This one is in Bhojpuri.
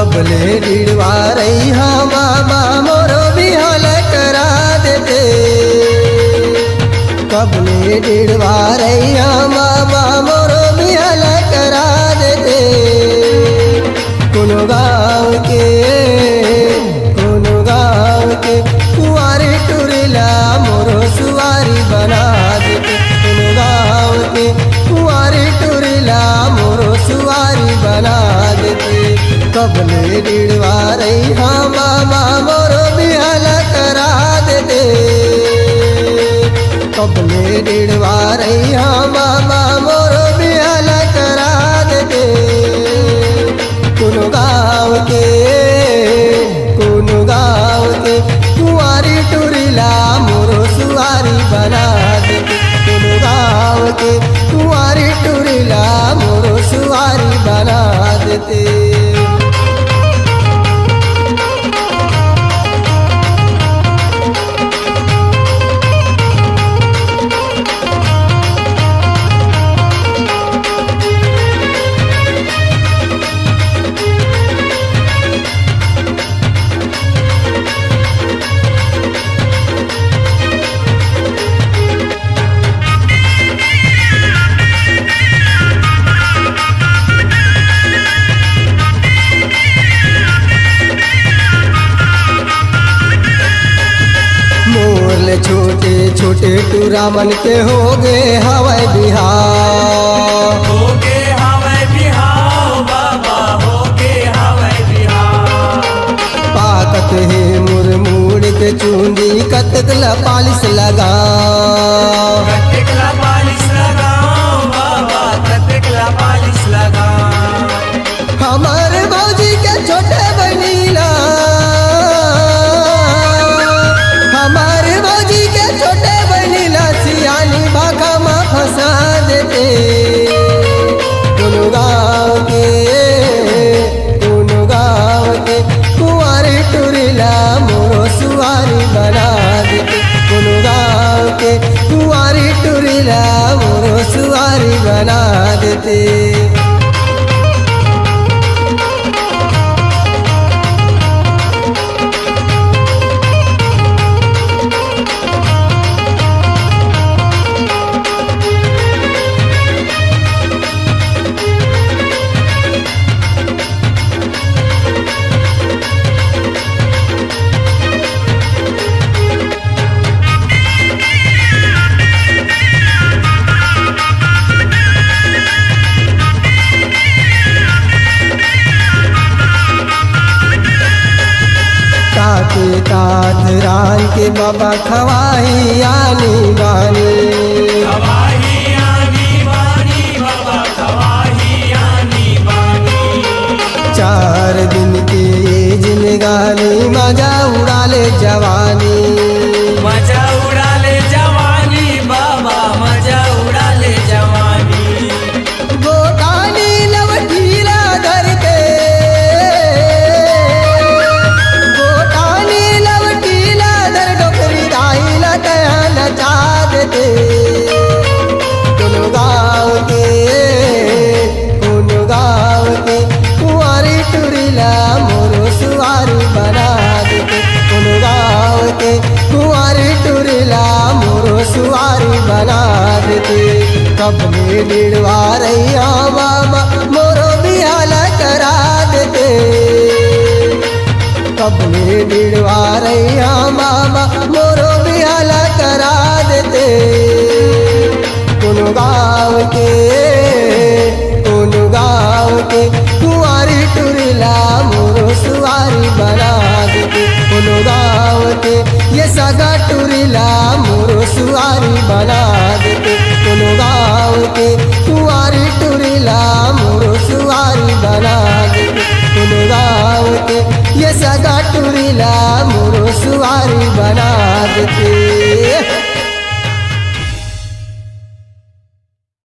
कबले डिड़वा रही हाँ मामा मोरो बिहाल करा देते। कबले डिड़वा रही हाँ मामा मोरो बिहाल करा देते। कोनो गाँव के कुंवारी टुरीला मोरो सुवारी बना देते। कोनो गाँव के कुंवारी टुरीला मोरो सुवारी बना देते। कबले डिड़वा रही हाँ मामा मोरो बिहाल करा देते। कबले डिड़वा रही हाँ मामा मोरो बिहाल करा देते। कोनो गाँव के कुंवारी टुरीला मोरो सुवारी बना देते। कोनो गाँव के कुंवारी टुरीला मोरो सुवारी बना देते। छोटे छोटे टूरामन के हो गए हवाई बिहार। हो गए हवाई बिहार बाबा, हो गए हवाई बिहार। पाकत है मुड़ के चूंदी कतकला पालिश लगा। कतकला पालिश लगा बाबा, कतकला पालिश लगा। हमारे भौजी के छोटे बनीला, हमारे भौजी के छोटे बनीला सियानी भाखा में फंसा देते। कोनो गाँव के कुंवारी टुरीला मोरो सुवारी बना देते। कोनो गाँव के कुंवारी टुरीला मोरो सुवारी बना देते। तात रान के बाबा खवाही आनी बानी। खवाही आनी बानी बाबा, खवाही आनी बानी। 4 दिन की जिंदगानी मजा उड़ा ले जवानी। मजा उड़ा ले जवानी बाबा, मजा उड़ा ले जवानी। गोटानी लवठीला धर के, गोटानी लवठीला धर डोकरी दाइला कया नचा देते। कोनो गाँव के कुंवारी टुरीला मोरो सुवारी बना देते। कोनो गाँव के कुंवारी टुरीला मोरो सुवारी बना देते। कबले डिड़वा रही हाँ मामा मोरो बिहाल करा देते। कबले डिड़वा रही हाँ मामा मोरो बिहाल करा देते। कोनो गाँव के कुंवारी टुरीला मोरो सुवारी बना देते। कोनो गाँव के ये सगा टुरीला मोरो सुवारी बना देते। कोनो गाँव के कुंवारी टुरीला मोरो सुवारी बना देते। कोनो गाँव के ये सगा टुरीला मोरो सुवारी बना देते।